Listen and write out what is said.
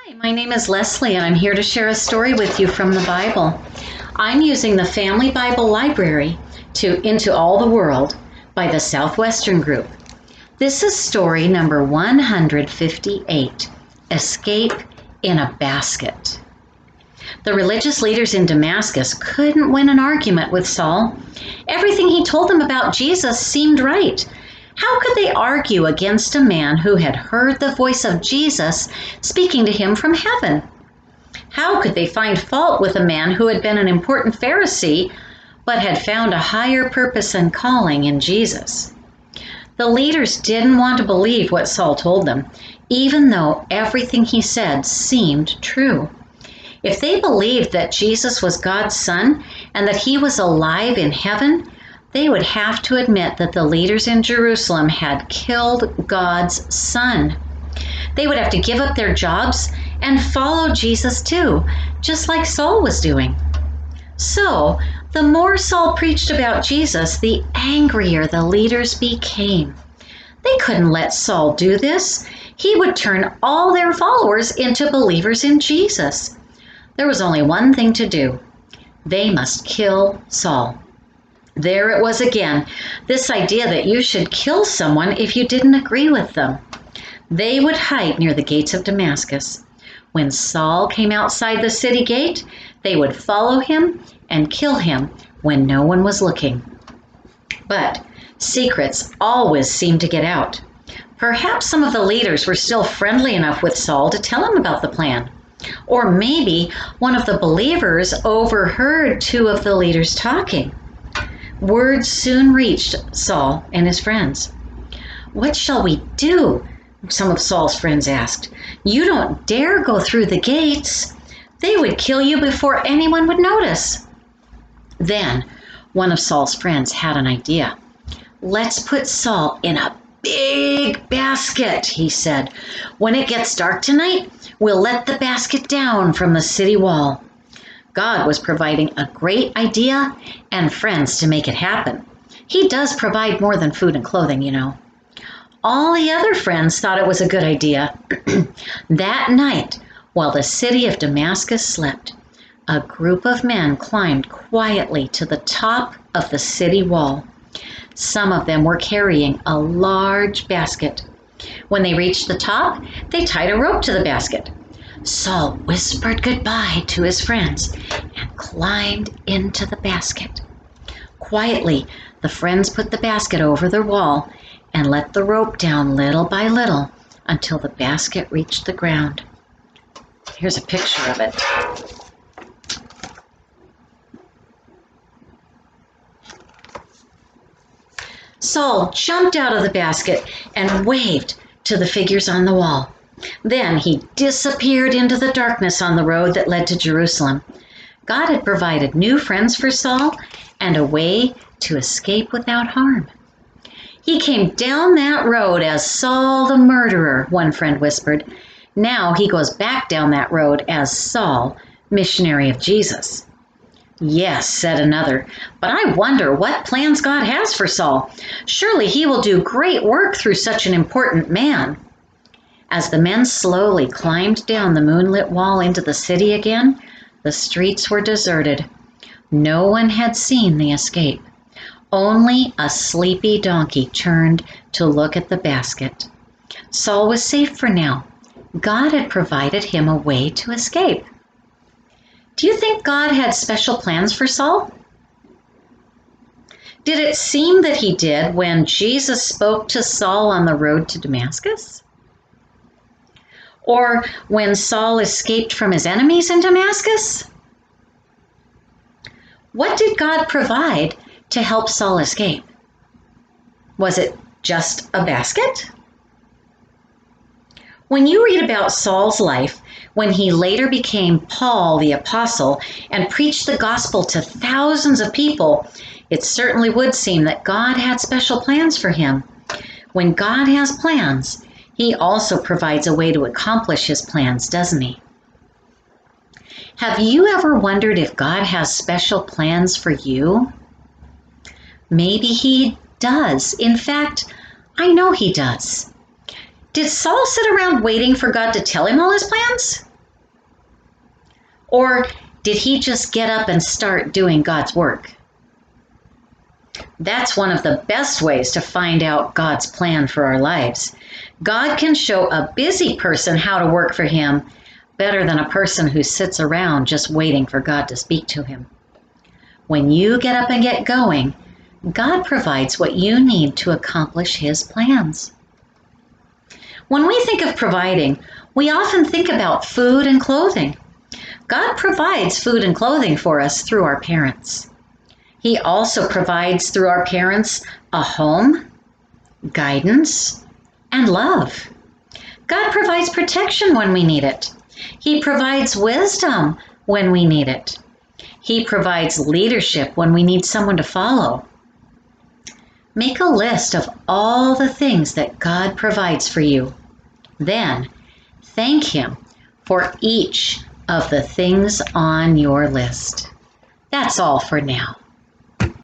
Hi, my name is Leslie, and I'm here to share a story with you from the Bible. I'm using the Family Bible Library to Into All the World by the Southwestern Group. This is story number 158, Escape in a Basket. The religious leaders in Damascus couldn't win an argument with Saul. Everything he told them about Jesus seemed right. How could they argue against a man who had heard the voice of Jesus speaking to him from heaven? How could they find fault with a man who had been an important Pharisee but had found a higher purpose and calling in Jesus? The leaders didn't want to believe what Saul told them, even though everything he said seemed true. If they believed that Jesus was God's son and that he was alive in heaven, they would have to admit that the leaders in Jerusalem had killed God's son. They would have to give up their jobs and follow Jesus too, just like Saul was doing. So, the more Saul preached about Jesus, the angrier the leaders became. They couldn't let Saul do this. He would turn all their followers into believers in Jesus. There was only one thing to do. They must kill Saul. There it was again, this idea that you should kill someone if you didn't agree with them. They would hide near the gates of Damascus. When Saul came outside the city gate, they would follow him and kill him when no one was looking. But secrets always seemed to get out. Perhaps some of the leaders were still friendly enough with Saul to tell him about the plan. Or maybe one of the believers overheard two of the leaders talking. Word soon reached Saul and his friends. "What shall we do?" some of Saul's friends asked. "You don't dare go through the gates. They would kill you before anyone would notice." Then one of Saul's friends had an idea. "Let's put Saul in a big basket," he said. "When it gets dark tonight, we'll let the basket down from the city wall." God was providing a great idea and friends to make it happen. He does provide more than food and clothing, you know. All the other friends thought it was a good idea. That night, while the city of Damascus slept, a group of men climbed quietly to the top of the city wall. Some of them were carrying a large basket. When they reached the top, they tied a rope to the basket. Saul whispered goodbye to his friends and climbed into the basket. Quietly, the friends put the basket over the wall and let the rope down little by little until the basket reached the ground. Here's a picture of it. Saul jumped out of the basket and waved to the figures on the wall. Then he disappeared into the darkness on the road that led to Jerusalem. God had provided new friends for Saul and a way to escape without harm. "He came down that road as Saul the murderer," one friend whispered. "Now he goes back down that road as Saul, missionary of Jesus." "Yes," said another, "but I wonder what plans God has for Saul. Surely he will do great work through such an important man." As the men slowly climbed down the moonlit wall into the city again, the streets were deserted. No one had seen the escape. Only a sleepy donkey turned to look at the basket. Saul was safe for now. God had provided him a way to escape. Do you think God had special plans for Saul? Did it seem that he did when Jesus spoke to Saul on the road to Damascus? Or when Saul escaped from his enemies in Damascus? What did God provide to help Saul escape? Was it just a basket? When you read about Saul's life, when he later became Paul the Apostle and preached the gospel to thousands of people, it certainly would seem that God had special plans for him. When God has plans, he also provides a way to accomplish his plans, doesn't he? Have you ever wondered if God has special plans for you? Maybe he does. In fact, I know he does. Did Saul sit around waiting for God to tell him all his plans? Or did he just get up and start doing God's work? That's one of the best ways to find out God's plan for our lives. God can show a busy person how to work for him better than a person who sits around just waiting for God to speak to him. When you get up and get going, God provides what you need to accomplish his plans. When we think of providing, we often think about food and clothing. God provides food and clothing for us through our parents. He also provides through our parents a home, guidance, and love. God provides protection when we need it. He provides wisdom when we need it. He provides leadership when we need someone to follow. Make a list of all the things that God provides for you. Then, thank him for each of the things on your list. That's all for now.